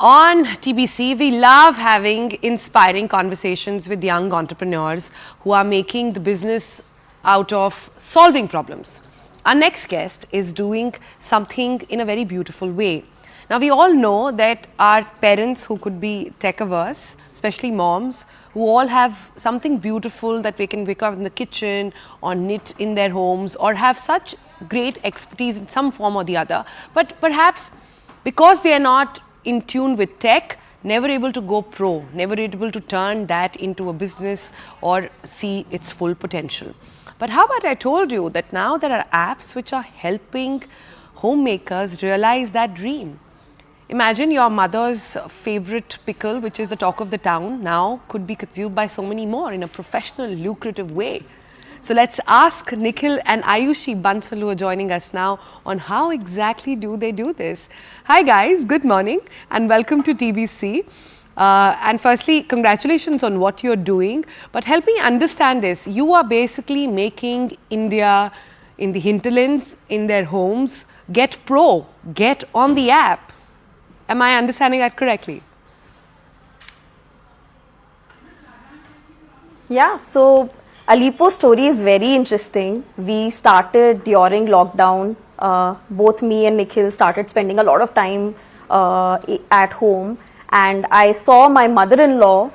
On TBC, we love having inspiring conversations with young entrepreneurs who are making the business out of solving problems. Our next guest is doing something in a very beautiful way. Now, we all know that our parents who could be tech-averse, especially moms, who all have something beautiful that they can wake up in the kitchen or knit in their homes or have such great expertise in some form or the other. But perhaps because they are not in tune with tech, never able to go pro, never able to turn that into a business or see its full potential. But how about I told you that now there are apps which are helping homemakers realize that dream. Imagine your mother's favorite pickle, which is the talk of the town, now could be consumed by so many more in a professional, lucrative way. So let's ask Nikhil and Ayushi Bansal, who are joining us now, on how exactly do they do this. Hi guys, good morning and welcome to TBC. And firstly, congratulations on what you're doing. But help me understand this. You are basically making India in the hinterlands, in their homes, get pro, get on the app. Am I understanding that correctly? Yeah, so Alippo's story is very interesting. We started during lockdown. Both me and Nikhil started spending a lot of time at home. And I saw my mother-in-law.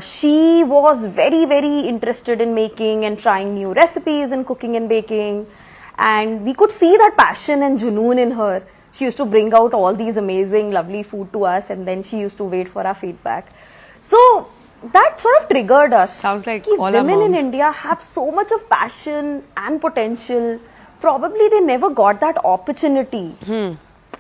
She was very, very interested in making and trying new recipes in cooking and baking. And we could see that passion and junoon in her. She used to bring out all these amazing, lovely food to us, and then she used to wait for our feedback. So that sort of triggered us. Sounds like all our women in moms. India have so much of passion and potential. Probably they never got that opportunity.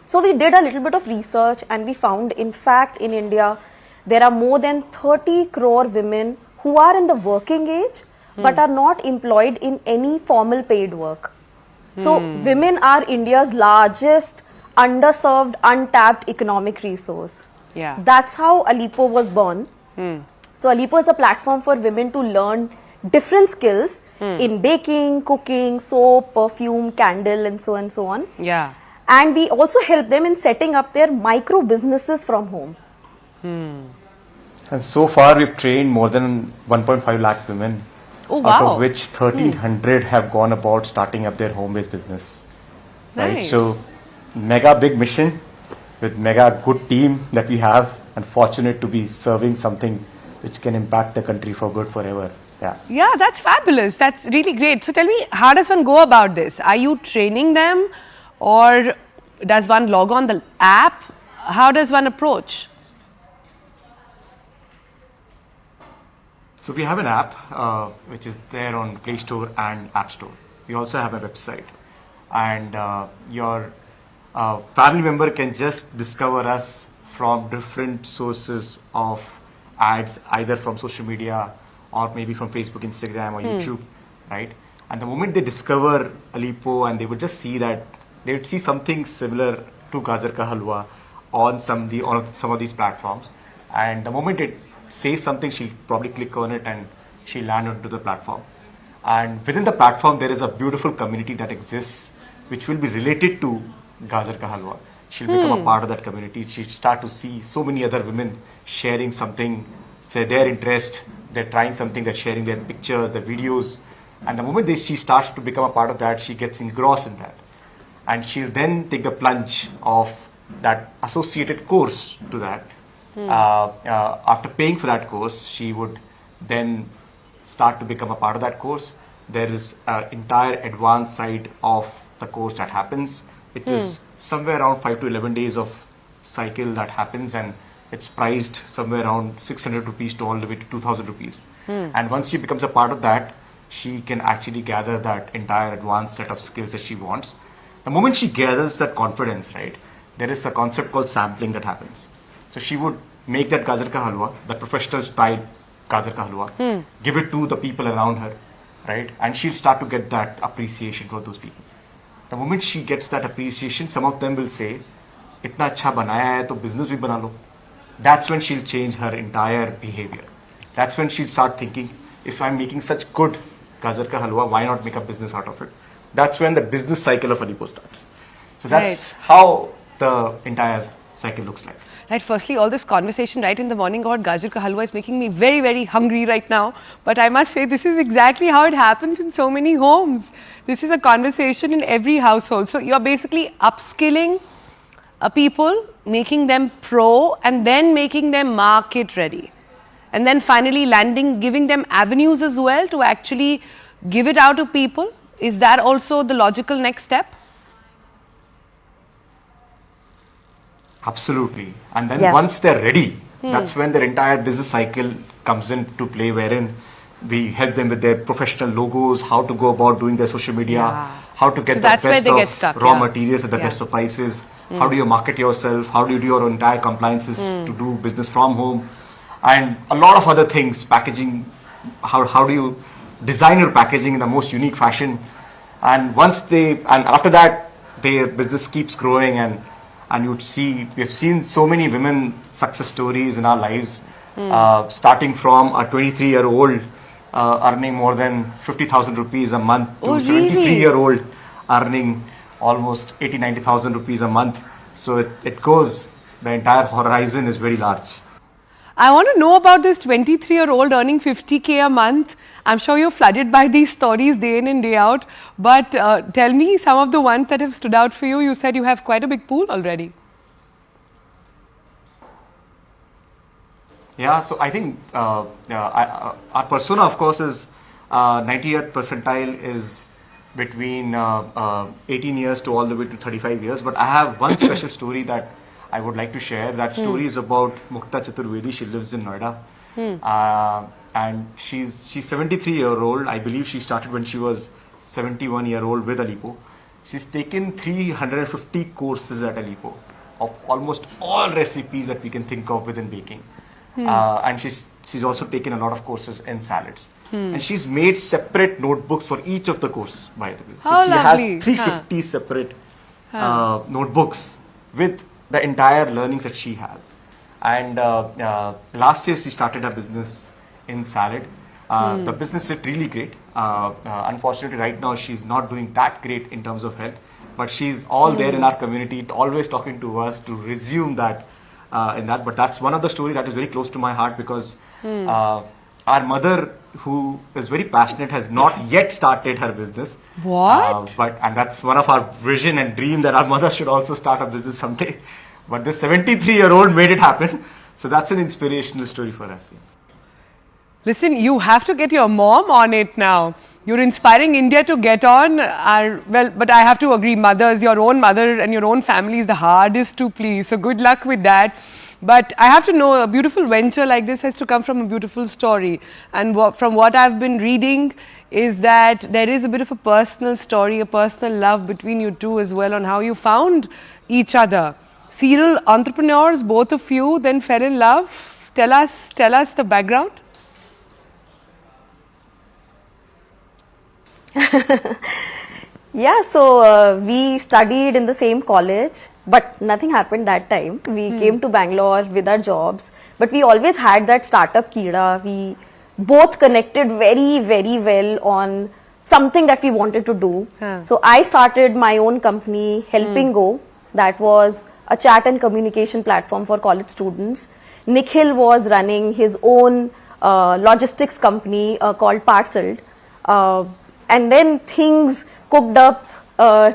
So we did a little bit of research and we found, in fact, in India, there are more than 30 crore women who are in the working age but are not employed in any formal paid work. So women are India's largest underserved, untapped economic resource. Yeah. That's how Alippo was born. So Alippo is a platform for women to learn different skills in baking, cooking, soap, perfume, candle, and so on. Yeah. And we also help them in setting up their micro businesses from home. And so far we've trained more than 1.5 lakh women, Oh, out wow. of which 1300 have gone about starting up their home-based business. Right? Nice. So, mega big mission with mega good team that we have, and fortunate to be serving something which can impact the country for good forever. Yeah. Yeah, that's fabulous. That's really great. So tell me, how does one go about this? Are you training them or does one log on the app? How does one approach? So we have an app which is there on Play Store and App Store. We also have a website, and your family member can just discover us from different sources of ads, either from social media or maybe from Facebook, Instagram, or YouTube, right? And the moment they discover Alippo, and they would just see that they would see something similar to Gajar ka halwa on some of these platforms, and the moment it says something, she'll probably click on it and she'll land onto the platform. And within the platform, there is a beautiful community that exists, which will be related to Gajar ka halwa. She'll become a part of that community. She'll start to see so many other women sharing something, say their interest, they're trying something, they're sharing their pictures, their videos. And the moment she starts to become a part of that, she gets engrossed in that. And she'll then take the plunge of that associated course to that. After paying for that course, she would then start to become a part of that course. There is an entire advanced side of the course that happens. It is somewhere around 5 to 11 days of cycle that happens, and it's priced somewhere around 600 rupees to all the way to 2000 rupees. And once she becomes a part of that, she can actually gather that entire advanced set of skills that she wants. The moment she gathers that confidence, right, there is a concept called sampling that happens. So she would make that Gajar ka halwa, the professional style Gajar ka halwa, give it to the people around her, right? And she'll start to get that appreciation for those people. The moment she gets that appreciation, some of them will say, "Itna acha banaya hai, to business bhi bana lo." That's when she'll change her entire behavior. That's when she'll start thinking, if I'm making such good Gajar ka halwa, why not make a business out of it? That's when the business cycle of Alippo starts. So that's how the entire cycle looks like. Right, firstly, all this conversation right in the morning about gajar ka halwa is making me very, very hungry right now. But I must say, this is exactly how it happens in so many homes. This is a conversation in every household. So you're basically upskilling people, making them pro, and then making them market ready. And then finally landing, giving them avenues as well to actually give it out to people. Is that also the logical next step? Absolutely. And then Yeah. once they're ready, that's when their entire business cycle comes into play, wherein we help them with their professional logos, how to go about doing their social media, Yeah. how to get 'Cause the that's where best they of get stuck, raw yeah. materials at the Yeah. best of prices, how do you market yourself, how do you do your entire compliances to do business from home, and a lot of other things, packaging, how do you design your packaging in the most unique fashion. And after that, their business keeps growing, and you'd see, we've seen so many women success stories in our lives, starting from a 23-year-old earning more than 50,000 rupees a month to Oh, a really? 73-year-old earning almost 90,000 rupees a month. So it goes, the entire horizon is very large. I want to know about this 23-year-old earning 50K a month. I'm sure you're flooded by these stories day in and day out. But tell me some of the ones that have stood out for you. You said you have quite a big pool already. Yeah, so I think our persona, of course, is 90th percentile is between 18 years to all the way to 35 years. But I have one special story that I would like to share. That story is about Mukta Chaturvedi. She lives in Noida. And she's 73-year-old. I believe she started when she was 71-year-old with Alippo. She's taken 350 courses at Alippo of almost all recipes that we can think of within baking. And she's also taken a lot of courses in salads. And she's made separate notebooks for each of the course, by the way. So How she lovely. has 350 separate notebooks with the entire learnings that she has. And last year she started her business in salad. The business did really great. Unfortunately, right now she's not doing that great in terms of health, but she's all there in our community, always talking to us to resume that in that. But that's one of the stories that is very close to my heart, because our mother, who is very passionate, has not yet started her business. What? And that's one of our vision and dream, that our mother should also start a business someday. But this 73-year-old made it happen. So that's an inspirational story for us. Listen, you have to get your mom on it now. You're inspiring India to get on. Well, but I have to agree, mothers, your own mother and your own family is the hardest to please. So good luck with that. But I have to know, a beautiful venture like this has to come from a beautiful story. And from what I've been reading is that there is a bit of a personal story, a personal love between you two as well, on how you found each other. Serial entrepreneurs, both of you, then fell in love. Tell us the background. Yeah, so we studied in the same college, but nothing happened that time. We came to Bangalore with our jobs, but we always had that startup kida. We both connected very, very well on something that we wanted to do. So I started my own company, Helping Go. That was a chat and communication platform for college students. Nikhil was running his own logistics company called Parceled. And then things cooked up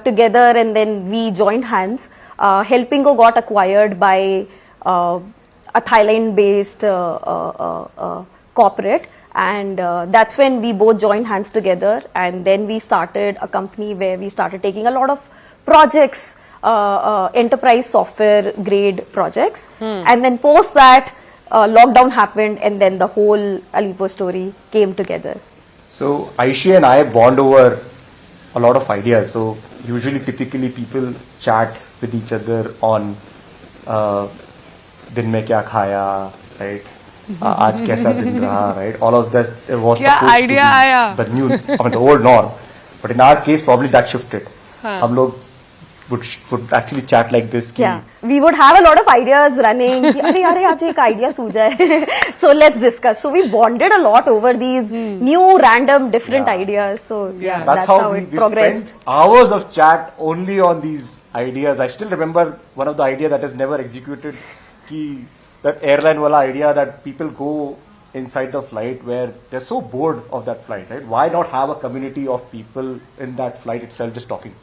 together, and then we joined hands. Helping Go got acquired by a Thailand-based corporate, and that's when we both joined hands together, and then we started a company where we started taking a lot of projects, enterprise software grade projects, and then post that lockdown happened, and then the whole Alippo story came together. So Ayushi and I bond over a lot of ideas. So typically people chat with each other on दिन में क्या खाया, right? आज कैसा दिन रहा, right? All of that was क्या supposed idea to आया? be the new, the old norm. But in our case, probably that shifted. हम लोग would actually chat like this. Yeah, we would have a lot of ideas running. अरे आज एक idea सूझा है. So let's discuss. So we bonded a lot over these new, random, different ideas. So yeah, that's how it progressed. Spent hours of chat only on these ideas. I still remember one of the idea that is never executed. That airline wala idea that people go inside the flight where they're so bored of that flight, right? Why not have a community of people in that flight itself just talking,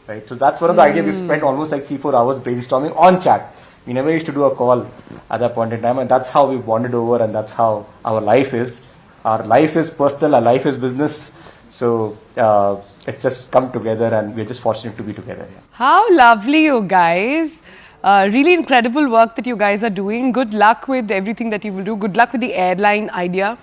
right? So that's one of the ideas. We spent almost like 3-4 hours brainstorming on chat. We never used to do a call at that point in time, and that's how we bonded over, and that's how our life is. Our life is personal, our life is business. So it's just come together, and we're just fortunate to be together. Yeah. How lovely, you guys. Really incredible work that you guys are doing. Good luck with everything that you will do. Good luck with the airline idea.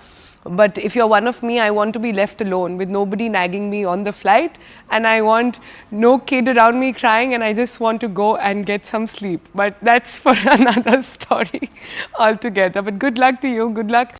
But if you're one of me, I want to be left alone with nobody nagging me on the flight, and I want no kid around me crying, and I just want to go and get some sleep. But that's for another story altogether. But good luck to you. Good luck.